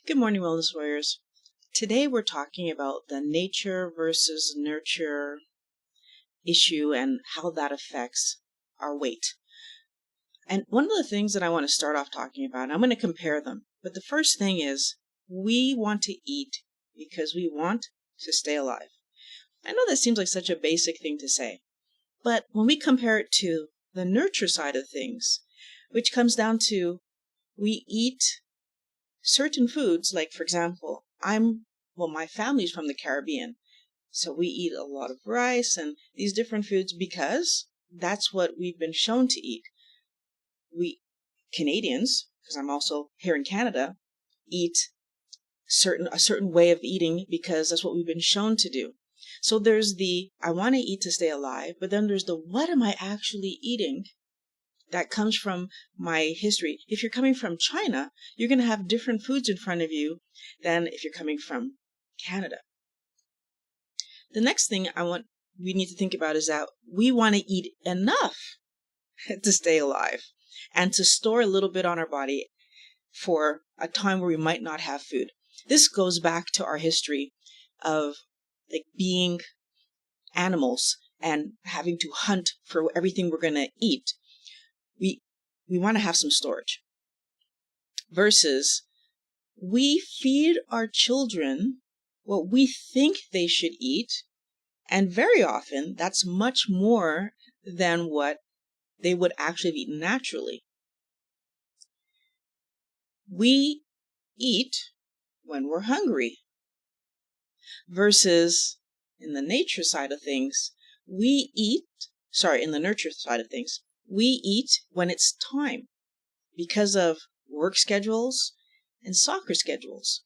Good morning, Wellness Warriors. Today we're talking about the nature versus nurture issue and how that affects our weight. And one of the things that I want to start off talking about, and I'm going to compare them, but the first thing is we want to eat because we want to stay alive. I know that seems like such a basic thing to say, but when we compare it to the nurture side of things, which comes down to we eat certain foods, like for example, my family's from the Caribbean, so we eat a lot of rice and these different foods because that's what we've been shown to eat. We Canadians, because I'm also here in Canada, eat a certain way of eating because that's what we've been shown to do. So there's the I want to eat to stay alive, but then there's the what am I actually eating? That comes from my history. If you're coming from China, you're going to have different foods in front of you than if you're coming from Canada. The next thing we need to think about is that we want to eat enough to stay alive and to store a little bit on our body for a time where we might not have food. This goes back to our history of being animals and having to hunt for everything we're going to eat. We want to have some storage versus we feed our children what we think they should eat, and very often that's much more than what they would actually have eaten naturally. We eat when we're hungry versus in the nature side of things, in the nurture side of things, we eat when it's time because of work schedules and soccer schedules.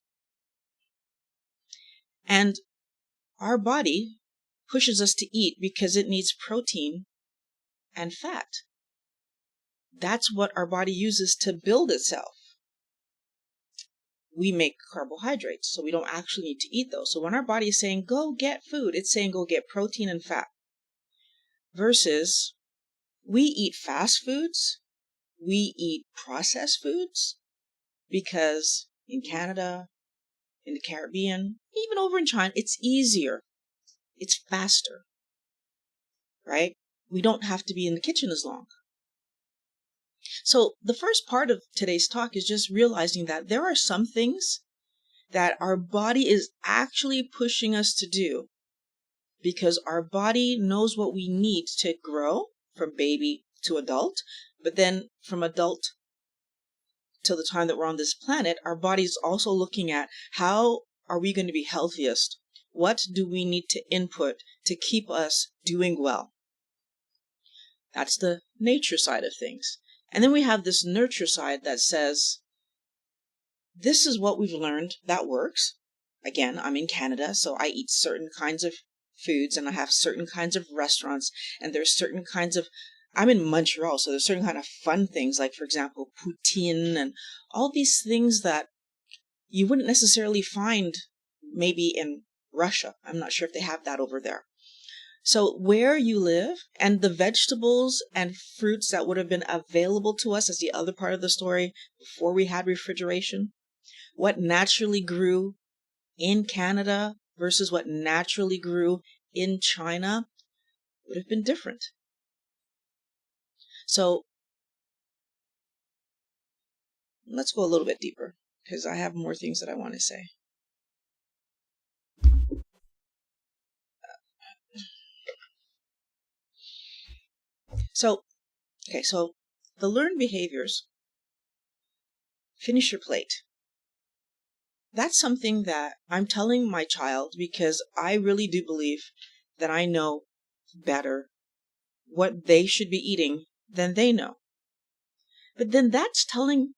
And our body pushes us to eat because it needs protein and fat. That's what our body uses to build itself. We make carbohydrates, so we don't actually need to eat those. So when our body is saying, go get food, it's saying go get protein and fat. Versus we eat fast foods, we eat processed foods, because in Canada, in the Caribbean, even over in China, it's easier. It's faster, right? We don't have to be in the kitchen as long. So the first part of today's talk is just realizing that there are some things that our body is actually pushing us to do because our body knows what we need to grow from baby to adult, but then from adult till the time that we're on this planet, our body's also looking at how are we going to be healthiest? What do we need to input to keep us doing well? That's the nature side of things. And then we have this nurture side that says, this is what we've learned that works. Again, I'm in Canada, so I eat certain kinds of foods and I have certain kinds of restaurants, and there's certain kinds of I'm in Montreal, so there's certain kind of fun things, like, for example, poutine and all these things that you wouldn't necessarily find maybe in Russia. I'm not sure if they have that over there. So where you live and the vegetables and fruits that would have been available to us as the other part of the story before we had refrigeration, what naturally grew in Canada versus what naturally grew in China would have been different. So let's go a little bit deeper because I have more things that I want to say. So the learned behaviors, finish your plate. That's something that I'm telling my child because I really do believe that I know better what they should be eating than they know. But then that's telling,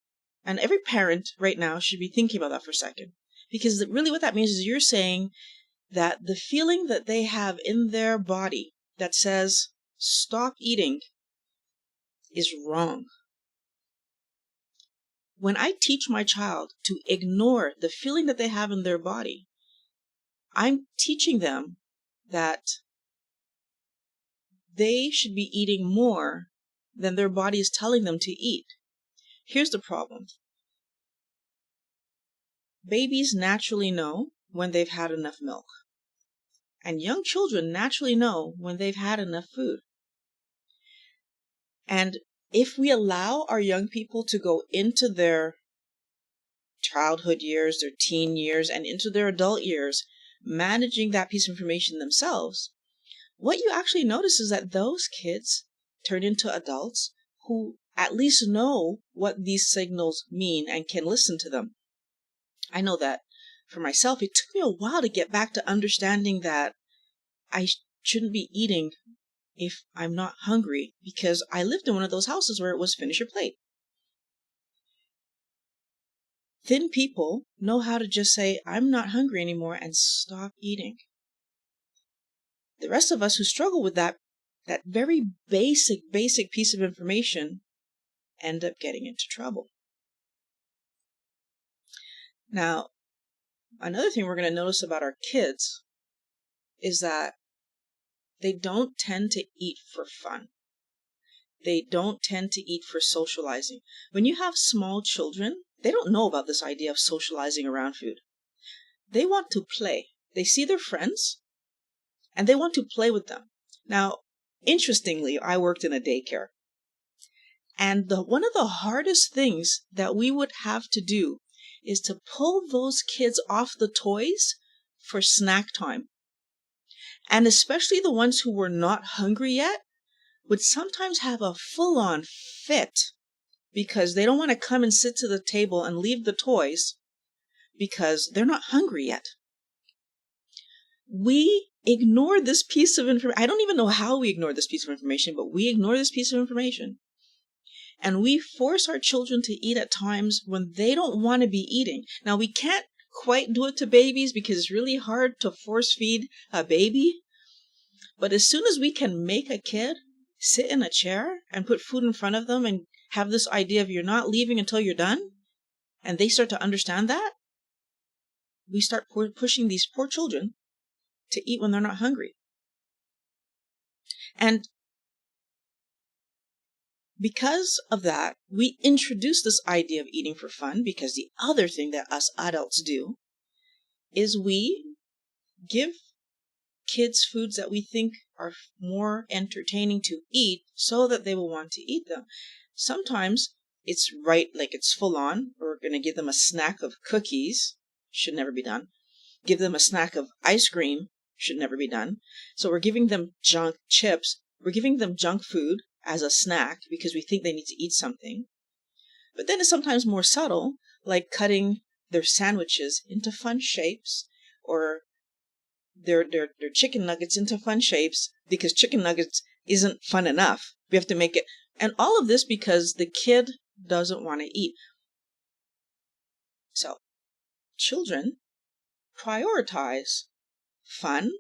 and every parent right now should be thinking about that for a second. Because really what that means is you're saying that the feeling that they have in their body that says, stop eating, is wrong. When I teach my child to ignore the feeling that they have in their body, I'm teaching them that they should be eating more than their body is telling them to eat. Here's the problem. babies naturally know when they've had enough milk. And young children naturally know when they've had enough food. And if we allow our young people to go into their childhood years, their teen years, and into their adult years, managing that piece of information themselves, what you actually notice is that those kids turn into adults who at least know what these signals mean and can listen to them. I know that for myself, it took me a while to get back to understanding that I shouldn't be eating if I'm not hungry, because I lived in one of those houses where it was finish your plate. Thin people know how to just say, I'm not hungry anymore, and stop eating. The rest of us who struggle with that very basic piece of information end up getting into trouble. Now, another thing we're going to notice about our kids is that they don't tend to eat for fun. They don't tend to eat for socializing. When you have small children, they don't know about this idea of socializing around food. They want to play. They see their friends, and they want to play with them. Now, interestingly, I worked in a daycare. And one of the hardest things that we would have to do is to pull those kids off the toys for snack time. And especially the ones who were not hungry yet would sometimes have a full-on fit because they don't want to come and sit to the table and leave the toys because they're not hungry yet. We ignore this piece of information. I don't even know how we ignore this piece of information, but we ignore this piece of information. And we force our children to eat at times when they don't want to be eating. Now, we can't quite do it to babies because it's really hard to force feed a baby. But as soon as we can make a kid sit in a chair and put food in front of them and have this idea of you're not leaving until you're done, and they start to understand that, we start pushing these poor children to eat when they're not hungry. And because of that, we introduce this idea of eating for fun, because the other thing that us adults do is we give kids foods that we think are more entertaining to eat so that they will want to eat them. Sometimes it's right, like it's full on. We're going to give them a snack of cookies. Should never be done. Give them a snack of ice cream. Should never be done. So we're giving them junk chips. We're giving them junk food as a snack because we think they need to eat something. But then it's sometimes more subtle, like cutting their sandwiches into fun shapes, or their chicken nuggets into fun shapes, because chicken nuggets isn't fun enough. We have to make it. And all of this because the kid doesn't want to eat. So, children prioritize fun,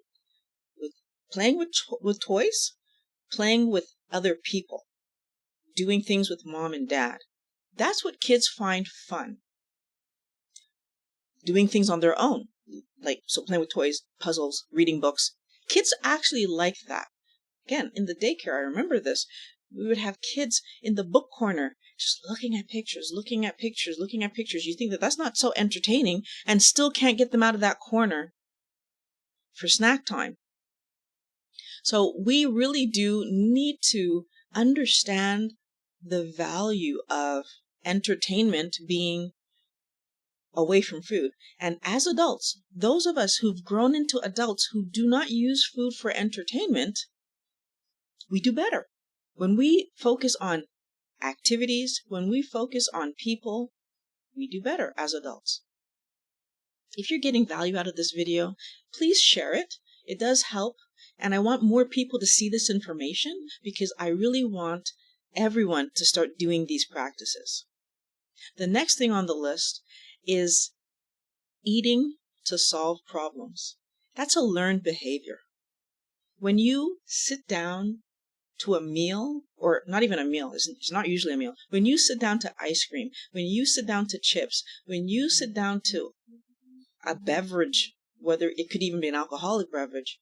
with playing with toys, playing with other people, doing things with mom and dad. That's what kids find fun. Doing things on their own, like so playing with toys, puzzles, reading books. Kids actually like that. Again, in the daycare, I remember this. We would have kids in the book corner just looking at pictures, looking at pictures, looking at pictures. You think that that's not so entertaining, and still can't get them out of that corner for snack time. So we really do need to understand the value of entertainment being away from food. And as adults, those of us who've grown into adults who do not use food for entertainment, we do better. When we focus on activities, when we focus on people, we do better as adults. If you're getting value out of this video, please share it. It does help. And I want more people to see this information because I really want everyone to start doing these practices. The next thing on the list is eating to solve problems. That's a learned behavior. When you sit down to a meal, or not even a meal, it's not usually a meal. When you sit down to ice cream, when you sit down to chips, when you sit down to a beverage, whether it could even be an alcoholic beverage,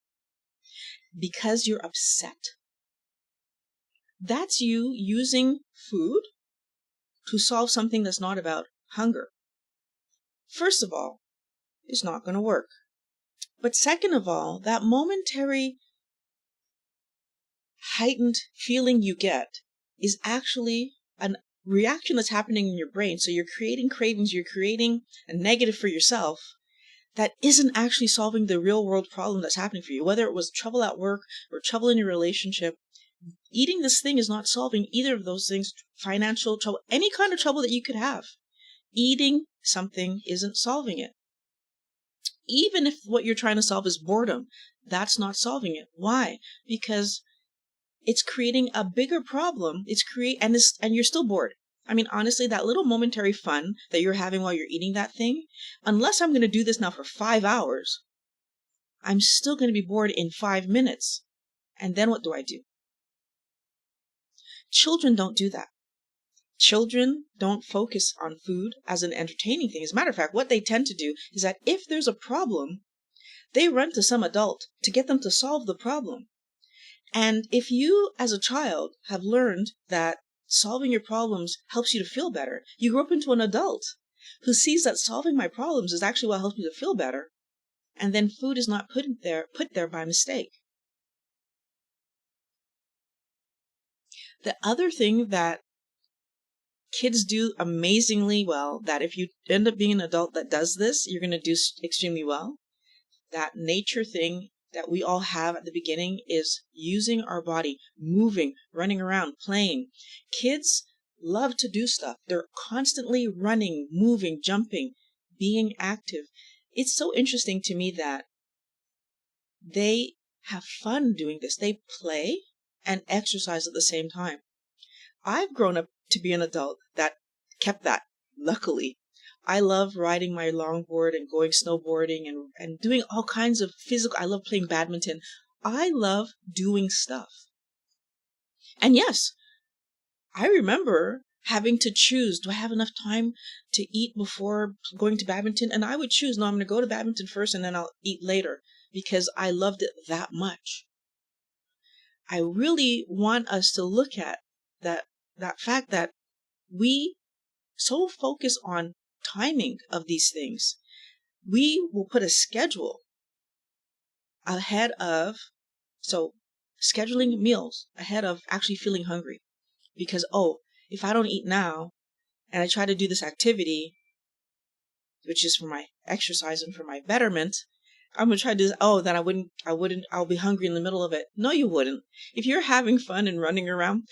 because you're upset, that's you using food to solve something that's not about hunger. First of all, is not going to work. But second of all, that momentary heightened feeling you get is actually a reaction that's happening in your brain. So you're creating cravings, you're creating a negative for yourself that isn't actually solving the real world problem that's happening for you. Whether it was trouble at work or trouble in your relationship, eating this thing is not solving either of those things. Financial trouble, any kind of trouble that you could have. Eating something isn't solving it. Even if what you're trying to solve is boredom, that's not solving it. Why? Because it's creating a bigger problem. And you're still bored. I mean, honestly, that little momentary fun that you're having while you're eating that thing, unless I'm going to do this now for 5 hours, I'm still going to be bored in 5 minutes. And then what do I do? Children don't do that. Children don't focus on food as an entertaining thing. As a matter of fact, what they tend to do is that if there's a problem, they run to some adult to get them to solve the problem. And if you, as a child, have learned that solving your problems helps you to feel better, you grow up into an adult who sees that solving my problems is actually what helps me to feel better, and then food is not put there by mistake. The other thing that kids do amazingly well, that if you end up being an adult that does this, you're going to do extremely well. That nature thing that we all have at the beginning is using our body, moving, running around, playing. Kids love to do stuff. They're constantly running, moving, jumping, being active. It's so interesting to me that they have fun doing this. They play and exercise at the same time. I've grown up to be an adult that kept that, luckily. I love riding my longboard and going snowboarding and doing all kinds of physical. I love playing badminton. I love doing stuff. And yes, I remember having to choose, do I have enough time to eat before going to badminton? And I would choose, no, I'm going to go to badminton first and then I'll eat later because I loved it that much. I really want us to look at that fact that we so focus on timing of these things. We will put a schedule ahead of, so scheduling meals ahead of actually feeling hungry. Because, if I don't eat now and I try to do this activity, which is for my exercise and for my betterment, I'm going to try to do this, then I'll be hungry in the middle of it. No, you wouldn't. If you're having fun and running around,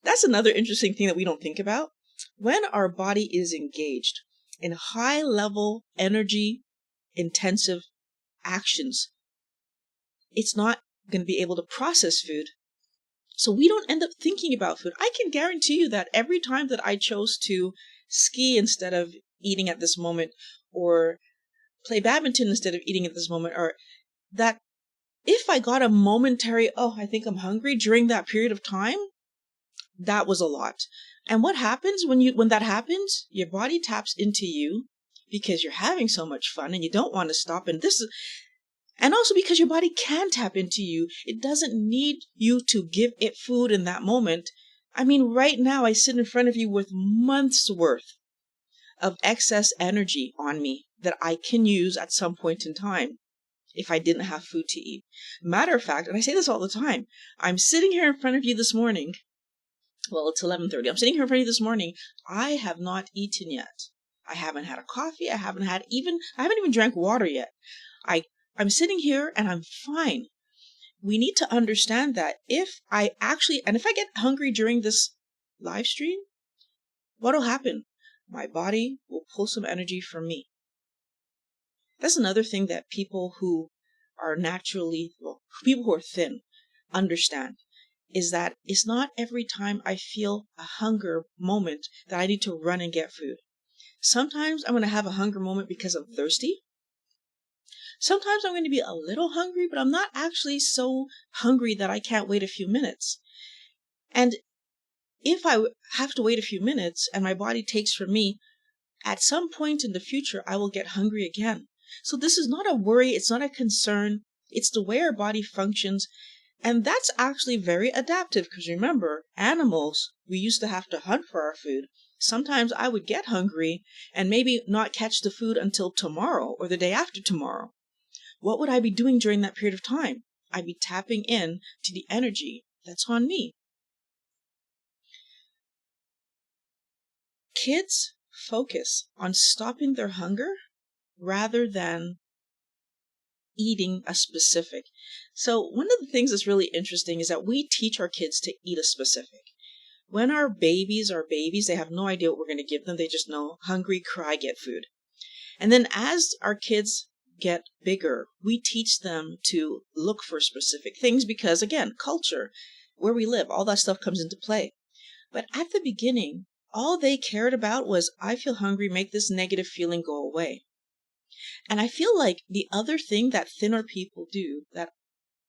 that's another interesting thing that we don't think about. When our body is engaged in high level energy intensive actions, it's not going to be able to process food. So we don't end up thinking about food. I can guarantee you that every time that I chose to ski instead of eating at this moment, or play badminton instead of eating at this moment, or that if I got a momentary, I think I'm hungry during that period of time, that was a lot. And what happens when that happens? Your body taps into you because you're having so much fun and you don't want to stop. And also because your body can tap into you. It doesn't need you to give it food in that moment. I mean, right now I sit in front of you with months worth of excess energy on me that I can use at some point in time if I didn't have food to eat. Matter of fact, and I say this all the time, I'm sitting here in front of you this morning. Well, it's 11:30. I'm sitting here in front of you this morning. I have not eaten yet. I haven't had a coffee. I haven't even drank water yet. I'm sitting here and I'm fine. We need to understand that if I get hungry during this live stream, what'll happen? My body will pull some energy from me. That's another thing that people who are people who are thin understand, is that it's not every time I feel a hunger moment that I need to run and get food. Sometimes I'm going to have a hunger moment because I'm thirsty. Sometimes I'm going to be a little hungry, but I'm not actually so hungry that I can't wait a few minutes. And if I have to wait a few minutes and my body takes from me, at some point in the future, I will get hungry again. So this is not a worry. It's not a concern. It's the way our body functions. And that's actually very adaptive because remember, animals, we used to have to hunt for our food. Sometimes I would get hungry and maybe not catch the food until tomorrow or the day after tomorrow. What would I be doing during that period of time? I'd be tapping in to the energy that's on me. Kids focus on stopping their hunger rather than eating a specific. So one of the things that's really interesting is that we teach our kids to eat a specific. When our babies are babies, they have no idea what we're going to give them. They just know, hungry, cry, get food. And then as our kids get bigger, we teach them to look for specific things because, again, culture, where we live, all that stuff comes into play. But at the beginning, all they cared about was, I feel hungry, make this negative feeling go away. And I feel like the other thing that thinner people do, that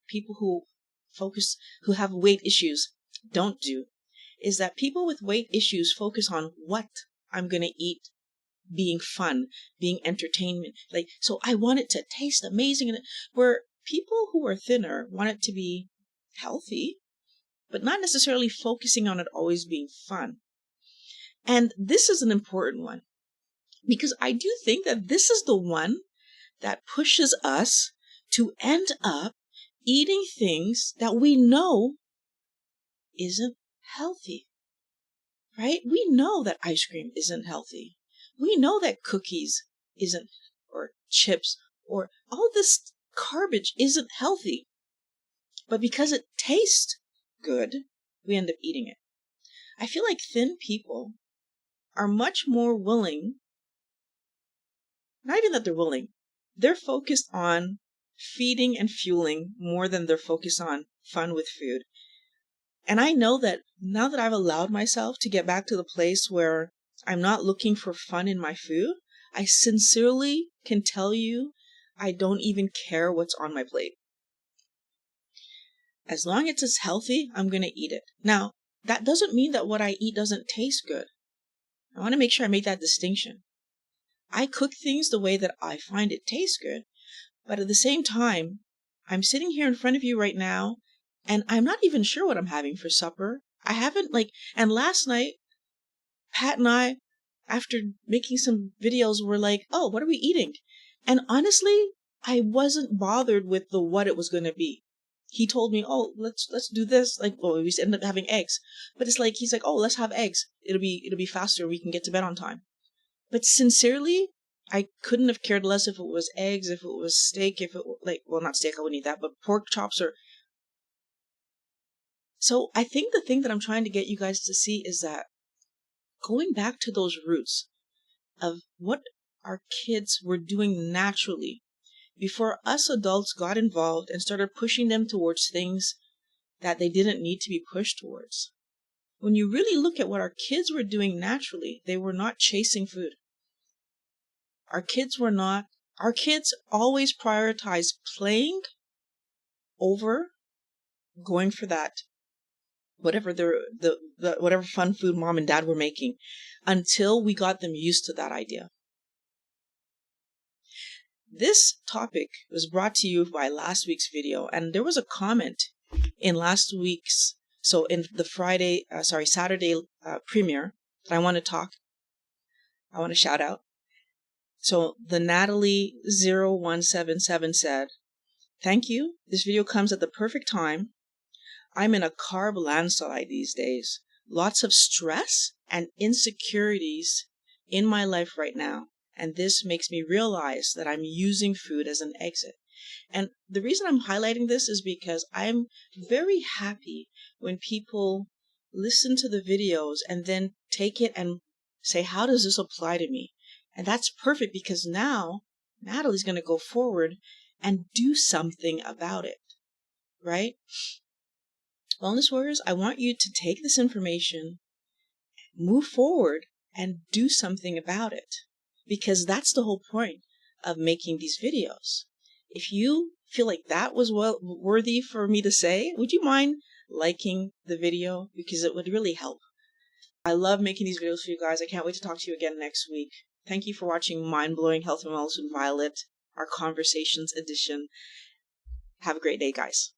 people who have weight issues don't do, is that people with weight issues focus on what I'm going to eat being fun, being entertainment. Like, so I want it to taste amazing. Where people who are thinner want it to be healthy, but not necessarily focusing on it always being fun. And this is an important one because I do think that this is the one that pushes us to end up eating things that we know isn't healthy, right? We know that ice cream isn't healthy. We know that cookies isn't, or chips, or all this garbage isn't healthy. But because it tastes good, we end up eating it. I feel like thin people are much more willing, not even that they're willing, they're focused on feeding and fueling more than they're focused on fun with food. And I know that now that I've allowed myself to get back to the place where I'm not looking for fun in my food, I sincerely can tell you I don't even care what's on my plate. As long as it's healthy, I'm going to eat it. Now, that doesn't mean that what I eat doesn't taste good. I want to make sure I make that distinction. I cook things the way that I find it tastes good, but at the same time, I'm sitting here in front of you right now, and I'm not even sure what I'm having for supper. I haven't and last night, Pat and I, after making some videos, were like, oh, what are we eating? And honestly, I wasn't bothered with what it was going to be. He told me, oh, let's do this. We ended up having eggs. But it's like, he's like, oh, let's have eggs. It'll be faster. We can get to bed on time. But sincerely, I couldn't have cared less if it was eggs, if it was steak, if it not steak, I wouldn't eat that, but pork chops So I think the thing that I'm trying to get you guys to see is that going back to those roots of what our kids were doing naturally before us adults got involved and started pushing them towards things that they didn't need to be pushed towards. When you really look at what our kids were doing naturally, they were not chasing food. Our kids always prioritized playing over going for that whatever whatever fun food mom and dad were making, until we got them used to that idea. This topic was brought to you by last week's video, and there was a comment in last week's, in the Saturday premiere that I want to shout out. So the Natalie 0177 said, "Thank you. This video comes at the perfect time. I'm in a carb landslide these days. Lots of stress and insecurities in my life right now. And this makes me realize that I'm using food as an exit." And the reason I'm highlighting this is because I'm very happy when people listen to the videos and then take it and say, how does this apply to me? And that's perfect because now Natalie's going to go forward and do something about it, right? Wellness Warriors, I want you to take this information, move forward, and do something about it. Because that's the whole point of making these videos. If you feel like that was worthy for me to say, would you mind liking the video? Because it would really help. I love making these videos for you guys. I can't wait to talk to you again next week. Thank you for watching Mind Blowing Health and Wellness with Violet, our Conversations edition. Have a great day, guys.